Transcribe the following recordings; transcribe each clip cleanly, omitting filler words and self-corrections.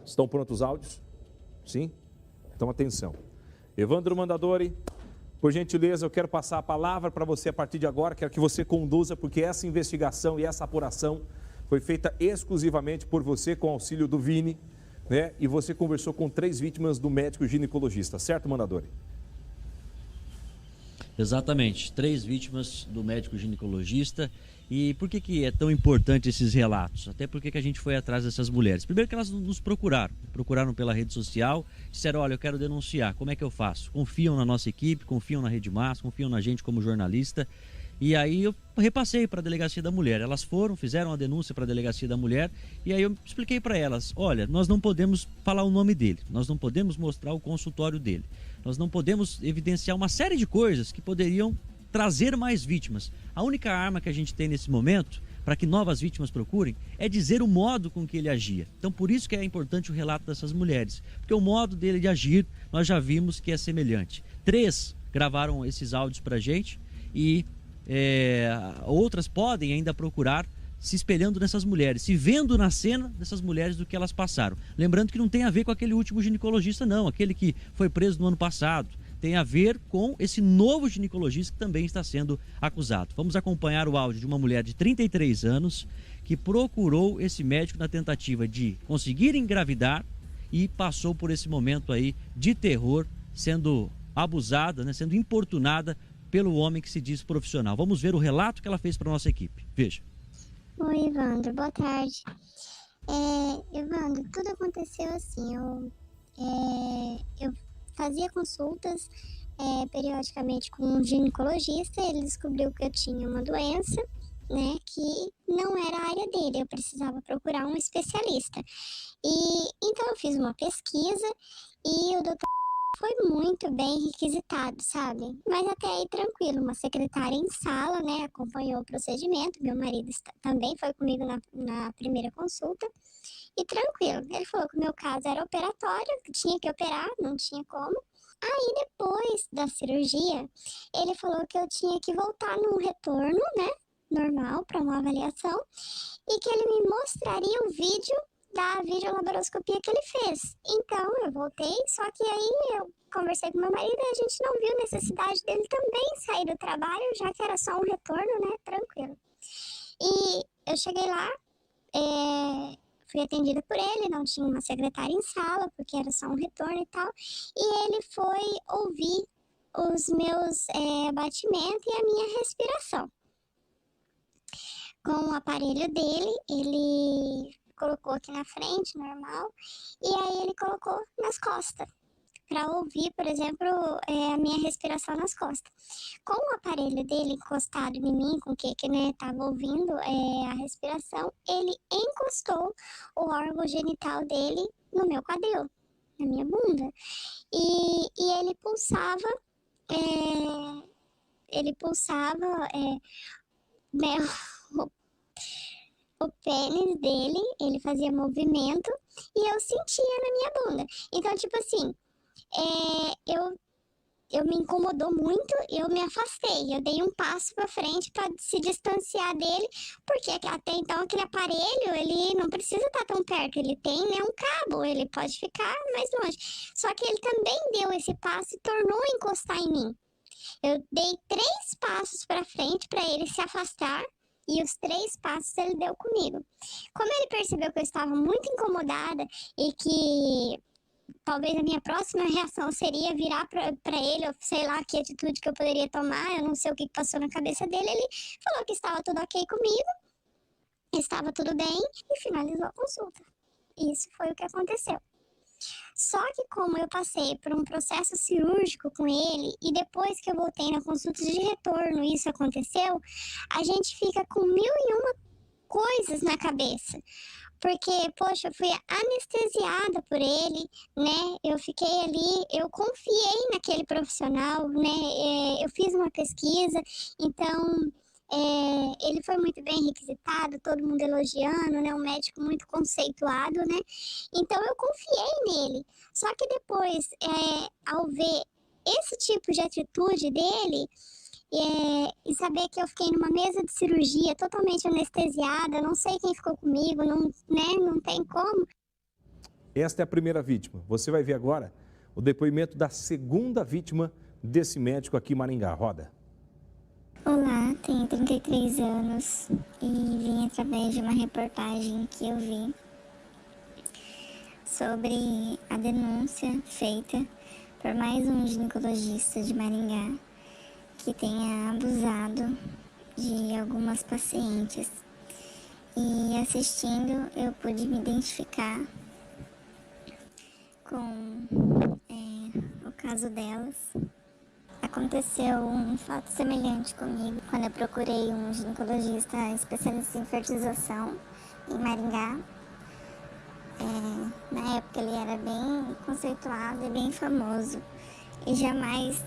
Estão prontos os áudios? Sim? Então atenção. Evandro Mandadori, por gentileza, eu quero passar a palavra para você a partir de agora, quero que você conduza, porque essa investigação e essa apuração foi feita exclusivamente por você, com auxílio do Vini, né? E você conversou com 3 vítimas do médico ginecologista, certo, Mandadori? Exatamente, 3 vítimas do médico ginecologista. E por que é tão importante esses relatos? Até porque que a gente foi atrás dessas mulheres. Primeiro que elas nos procuraram pela rede social, disseram, olha, eu quero denunciar, como é que eu faço? Confiam na nossa equipe, confiam na Rede Mas, confiam na gente como jornalista. E aí eu repassei para a Delegacia da Mulher. Elas foram, fizeram a denúncia para a Delegacia da Mulher e aí eu expliquei para elas, olha, nós não podemos falar o nome dele, nós não podemos mostrar o consultório dele, nós não podemos evidenciar uma série de coisas que poderiam trazer mais vítimas. A única arma que a gente tem nesse momento, para que novas vítimas procurem, é dizer o modo com que ele agia. Então, por isso que é importante o relato dessas mulheres, porque o modo dele de agir, nós já vimos que é semelhante. 3 gravaram esses áudios para a gente e outras podem ainda procurar se espelhando nessas mulheres, se vendo na cena dessas mulheres do que elas passaram. Lembrando que não tem a ver com aquele último ginecologista, não, aquele que foi preso no ano passado. Tem a ver com esse novo ginecologista que também está sendo acusado. Vamos acompanhar o áudio de uma mulher de 33 anos que procurou esse médico na tentativa de conseguir engravidar e passou por esse momento aí de terror, sendo abusada, né, sendo importunada pelo homem que se diz profissional. Vamos ver o relato que ela fez para a nossa equipe. Veja. Oi, Evandro, boa tarde. Evandro, tudo aconteceu assim, eu fazia consultas periodicamente com um ginecologista, ele descobriu que eu tinha uma doença, né, que não era a área dele, eu precisava procurar um especialista. E então eu fiz uma pesquisa e o doutor foi muito bem requisitado, sabe? Mas até aí tranquilo, uma secretária em sala, né, acompanhou o procedimento, meu marido também foi comigo na primeira consulta, e tranquilo. Ele falou que o meu caso era operatório, que tinha que operar, não tinha como. Aí depois da cirurgia, ele falou que eu tinha que voltar num retorno, né, normal, para uma avaliação, e que ele me mostraria o vídeo da videolaparoscopia que ele fez. Então eu voltei, só que aí eu conversei com meu marido e a gente não viu necessidade dele também sair do trabalho, já que era só um retorno, né, tranquilo. E eu cheguei lá, fui atendida por ele, não tinha uma secretária em sala, porque era só um retorno e tal, e ele foi ouvir os meus batimentos e a minha respiração. Com o aparelho dele, ele colocou aqui na frente, normal, e aí ele colocou nas costas, para ouvir, por exemplo, a minha respiração nas costas. Com o aparelho dele encostado em mim, com o que né, estava ouvindo a respiração, ele encostou o órgão genital dele no meu quadril, na minha bunda, e ele pulsava né, o pênis dele, ele fazia movimento e eu sentia na minha bunda. Então, tipo assim, eu me incomodou muito, eu me afastei, eu dei um passo para frente para se distanciar dele, porque até então aquele aparelho, ele não precisa estar tão perto, ele tem, né, um cabo, ele pode ficar mais longe. Só que ele também deu esse passo e tornou a encostar em mim. Eu dei 3 passos para frente para ele se afastar, e os 3 passos ele deu comigo. Como ele percebeu que eu estava muito incomodada e que talvez a minha próxima reação seria virar para ele, ou sei lá que atitude que eu poderia tomar, eu não sei o que passou na cabeça dele, ele falou que estava tudo ok comigo, estava tudo bem e finalizou a consulta. Isso foi o que aconteceu. Só que como eu passei por um processo cirúrgico com ele e depois que eu voltei na consulta de retorno isso aconteceu, a gente fica com 1001 coisas na cabeça. Porque, poxa, eu fui anestesiada por ele, né? Eu fiquei ali, eu confiei naquele profissional, né? Eu fiz uma pesquisa, então ele foi muito bem requisitado, todo mundo elogiando, né? Um médico muito conceituado, né? Então eu confiei nele. Só que depois, ao ver esse tipo de atitude dele, e saber que eu fiquei numa mesa de cirurgia totalmente anestesiada, não sei quem ficou comigo, não, né, não tem como. Esta é a primeira vítima. Você vai ver agora o depoimento da segunda vítima desse médico aqui em Maringá. Roda. Olá, tenho 33 anos e vim através de uma reportagem que eu vi sobre a denúncia feita por mais um ginecologista de Maringá que tenha abusado de algumas pacientes. E assistindo eu pude me identificar com o caso delas. Aconteceu um fato semelhante comigo quando eu procurei um ginecologista especialista em fertilização em Maringá. Na época ele era bem conceituado e bem famoso e jamais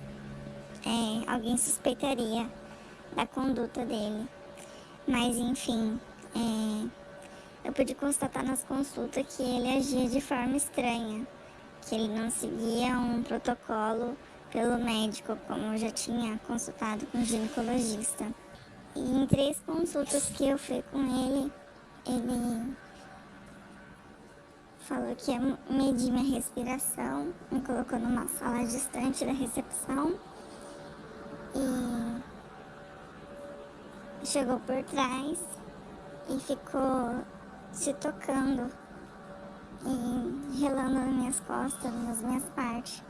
alguém suspeitaria da conduta dele. Mas enfim, eu pude constatar nas consultas que ele agia de forma estranha, que ele não seguia um protocolo pelo médico, como eu já tinha consultado com o ginecologista. E em 3 consultas que eu fui com ele, ele falou que ia medir minha respiração, me colocou numa sala distante da recepção e chegou por trás e ficou se tocando e relando nas minhas costas, nas minhas partes.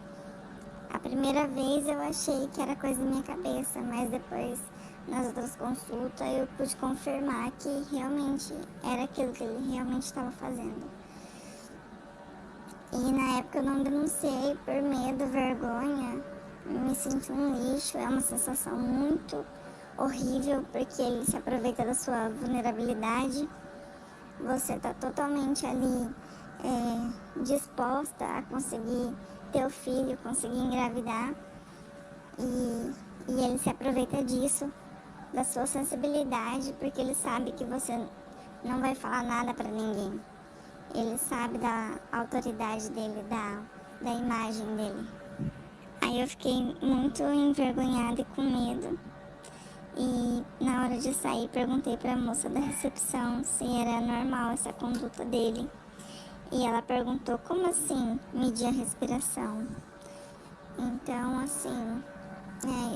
A primeira vez eu achei que era coisa da minha cabeça, mas depois, nas outras consultas, eu pude confirmar que realmente era aquilo que ele realmente estava fazendo. E na época eu não denunciei por medo, vergonha, me senti um lixo, é uma sensação muito horrível, porque ele se aproveita da sua vulnerabilidade. Você está totalmente ali disposta a conseguir ter o filho, conseguir engravidar, e ele se aproveita disso, da sua sensibilidade, porque ele sabe que você não vai falar nada para ninguém. Ele sabe da autoridade dele, da imagem dele. Aí eu fiquei muito envergonhada e com medo. E na hora de sair, perguntei para a moça da recepção se era normal essa conduta dele. E ela perguntou, como assim medir a respiração? Então, assim,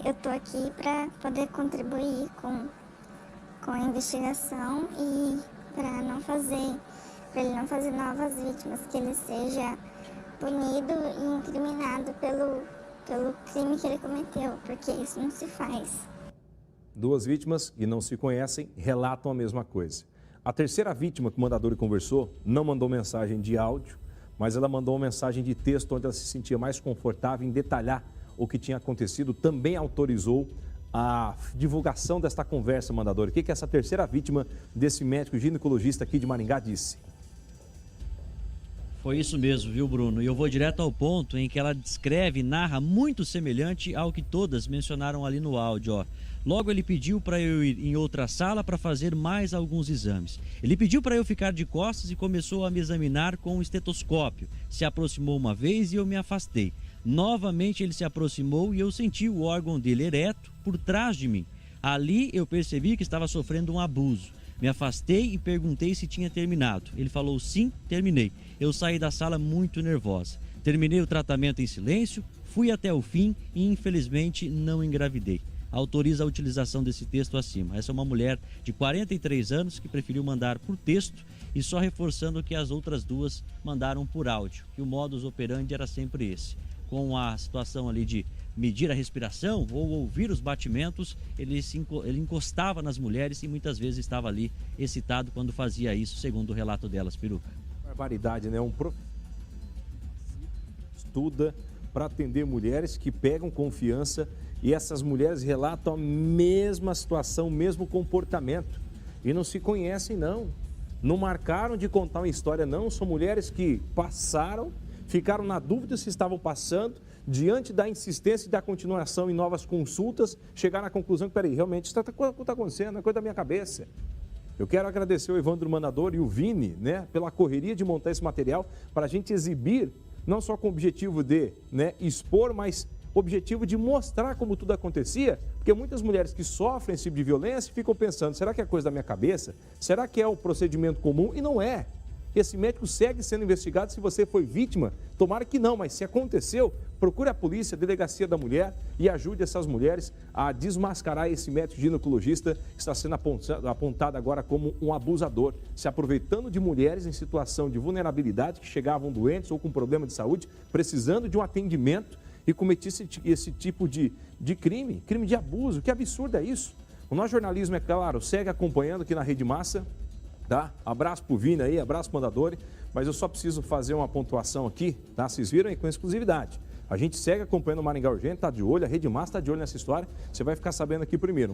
eu tô aqui para poder contribuir com a investigação e para ele não fazer novas vítimas, que ele seja punido e incriminado pelo crime que ele cometeu, porque isso não se faz. 2 vítimas que não se conhecem relatam a mesma coisa. A terceira vítima que o mandador conversou não mandou mensagem de áudio, mas ela mandou uma mensagem de texto onde ela se sentia mais confortável em detalhar o que tinha acontecido. Também autorizou a divulgação desta conversa, mandador. O que essa terceira vítima desse médico ginecologista aqui de Maringá disse? Foi isso mesmo, viu, Bruno? E eu vou direto ao ponto em que ela descreve e narra muito semelhante ao que todas mencionaram ali no áudio, ó. Logo ele pediu para eu ir em outra sala para fazer mais alguns exames. Ele pediu para eu ficar de costas e começou a me examinar com um estetoscópio. Se aproximou uma vez e eu me afastei. Novamente ele se aproximou e eu senti o órgão dele ereto por trás de mim. Ali eu percebi que estava sofrendo um abuso. Me afastei e perguntei se tinha terminado. Ele falou sim, terminei. Eu saí da sala muito nervosa. Terminei o tratamento em silêncio, fui até o fim e infelizmente não engravidei. Autoriza a utilização desse texto acima. Essa é uma mulher de 43 anos que preferiu mandar por texto e só reforçando que as outras 2 mandaram por áudio, que o modus operandi era sempre esse. Com a situação ali de medir a respiração ou ouvir os batimentos, ele encostava nas mulheres e muitas vezes estava ali excitado quando fazia isso, segundo o relato delas, Peruca. Barbaridade, né? Um profissional estuda para atender mulheres que pegam confiança e essas mulheres relatam a mesma situação, o mesmo comportamento e não se conhecem, não. Não marcaram de contar uma história, não. São mulheres que passaram, ficaram na dúvida se estavam passando, diante da insistência e da continuação em novas consultas, chegaram à conclusão que, peraí, realmente isso está acontecendo, é coisa da minha cabeça. Eu quero agradecer o Evandro Mandador e o Vini, né, pela correria de montar esse material para a gente exibir, não só com o objetivo de expor, mas objetivo de mostrar como tudo acontecia, porque muitas mulheres que sofrem esse tipo de violência ficam pensando, será que é coisa da minha cabeça? Será que é o procedimento comum? E não é. Esse médico segue sendo investigado. Se você foi vítima, tomara que não, mas se aconteceu, procure a polícia, a delegacia da mulher e ajude essas mulheres a desmascarar esse médico ginecologista que está sendo apontado agora como um abusador, se aproveitando de mulheres em situação de vulnerabilidade que chegavam doentes ou com problema de saúde, precisando de um atendimento e cometer esse tipo de crime de abuso. Que absurdo é isso? O nosso jornalismo, é claro, segue acompanhando aqui na Rede Massa. Tá? Abraço pro Vini aí, abraço pro Mandadori, mas eu só preciso fazer uma pontuação aqui, tá? Vocês viram aí com exclusividade. A gente segue acompanhando o Maringá Urgente, tá de olho, a Rede Massa tá de olho nessa história, você vai ficar sabendo aqui primeiro.